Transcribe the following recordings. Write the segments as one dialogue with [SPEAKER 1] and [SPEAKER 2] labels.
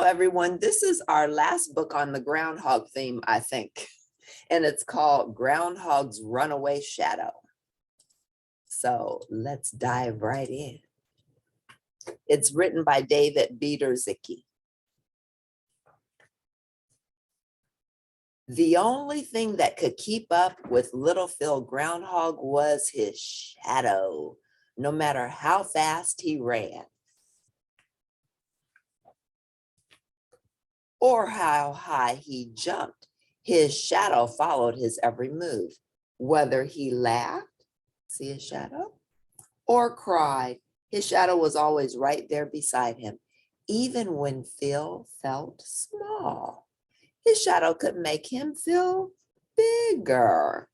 [SPEAKER 1] everyone. This is our last book on the Groundhog theme, I think, and it's called Groundhog's Runaway Shadow. So let's dive right in. It's written by David Diedrzycki. The only thing that could keep up with little Phil Groundhog was his shadow, no matter how fast he ran. Or how high he jumped, his shadow followed his every move. Whether he laughed, see his shadow, or cried, his shadow was always right there beside him. Even when Phil felt small, his shadow could make him feel bigger.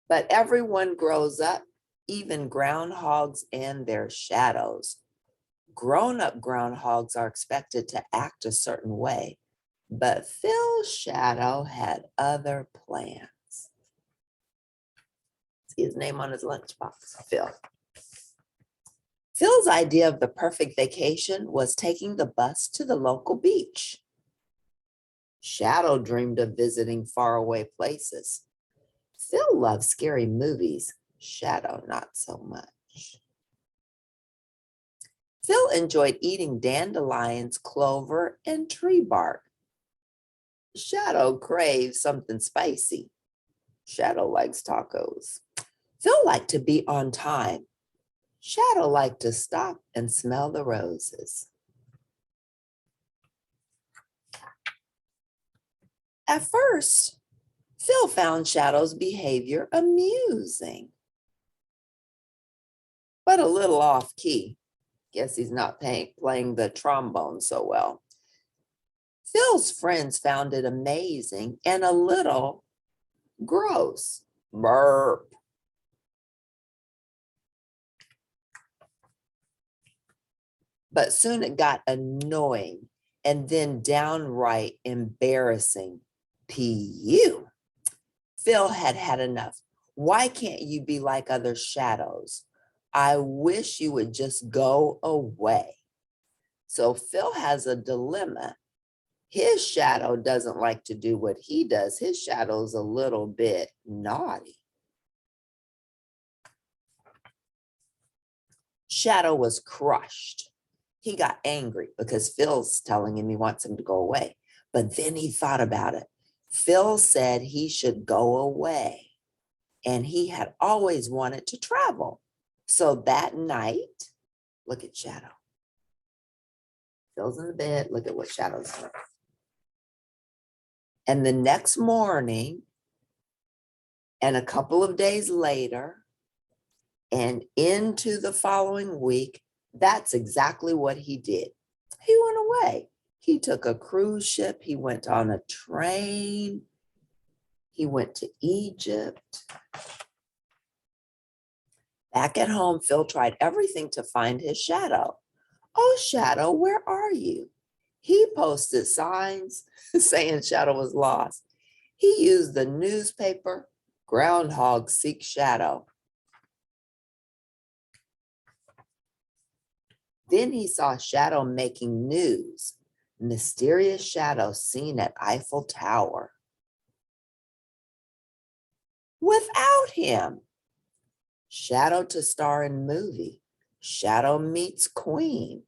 [SPEAKER 1] But everyone grows up, even groundhogs and their shadows. Grown-up groundhogs are expected to act a certain way, but Phil's shadow had other plans. See his name on his lunchbox, Phil. Phil's idea of the perfect vacation was taking the bus to the local beach. Shadow dreamed of visiting faraway places. Phil loved scary movies. Shadow, not so much. Phil enjoyed eating dandelions, clover, and tree bark. Shadow craved something spicy. Shadow likes tacos. Phil liked to be on time. Shadow liked to stop and smell the roses. At first, Phil found Shadow's behavior amusing, but a little off key. Guess he's not playing the trombone so well. Phil's friends found it amazing and a little gross. Burp. But soon it got annoying and then downright embarrassing. P.U. Phil had had enough. Why can't you be like other shadows? I wish you would just go away. So Phil has a dilemma. His shadow doesn't like to do what he does. His shadow's a little bit naughty. Shadow was crushed. He got angry because Phil's telling him he wants him to go away. But then he thought about it. Phil said he should go away, and he had always wanted to travel. So that night, look at Shadow. Phil's in the bed. Look at what Shadow's doing. And the next morning, and a couple of days later, and into the following week, that's exactly what he did. He went away. He took a cruise ship. He went on a train. He went to Egypt. Back at home, Phil tried everything to find his shadow. Oh, Shadow, where are you? He posted signs saying Shadow was lost. He used the newspaper, Groundhog Seek Shadow. Then he saw Shadow making news. Mysterious shadow seen at Eiffel Tower. Without him. Shadow to star in movie. Shadow meets Queen.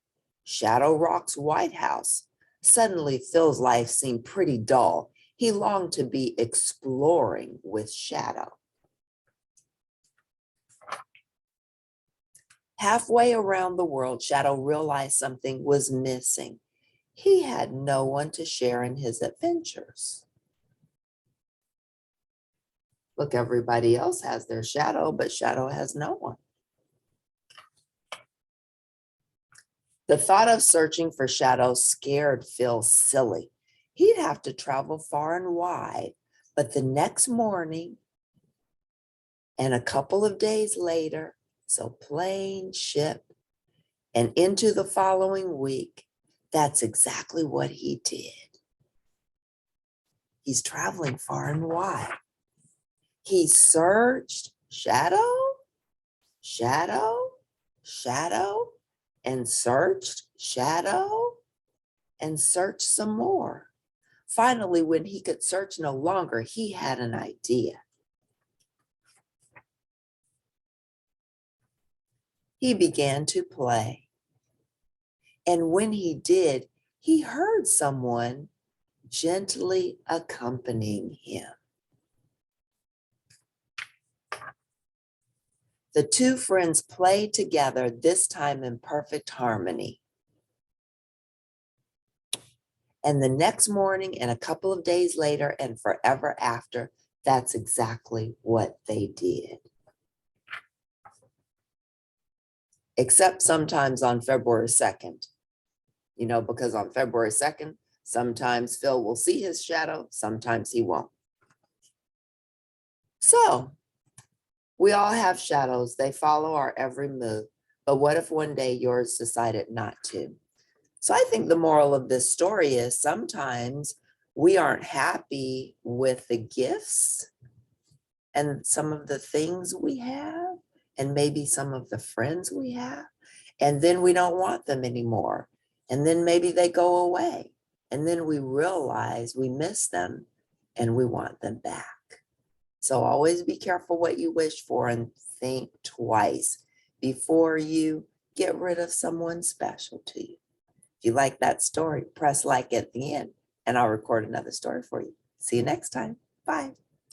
[SPEAKER 1] Shadow rocks White House. Suddenly, Phil's life seemed pretty dull. He longed to be exploring with Shadow. Halfway around the world, Shadow realized something was missing. He had no one to share in his adventures. Look, everybody else has their shadow, but Shadow has no one. The thought of searching for Shadow scared Phil silly. He'd have to travel far and wide, but the next morning and a couple of days later, so plane, ship, and into the following week, that's exactly what he did. He's traveling far and wide. He searched shadow, shadow, shadow, and searched, shadow, and searched some more. Finally, when he could search no longer, he had an idea. He began to play. And when he did, he heard someone gently accompanying him. The two friends played together, this time in perfect harmony. And the next morning and a couple of days later and forever after, that's exactly what they did. Except sometimes on February 2nd, because on February 2nd, sometimes Phil will see his shadow, sometimes he won't. So we all have shadows. They follow our every move. But what if one day yours decided not to? So I think the moral of this story is sometimes we aren't happy with the gifts and some of the things we have, and maybe some of the friends we have, and then we don't want them anymore. And then maybe they go away. And then we realize we miss them and we want them back. So always be careful what you wish for and think twice before you get rid of someone special to you. If you like that story, press like at the end and I'll record another story for you. See you next time. Bye.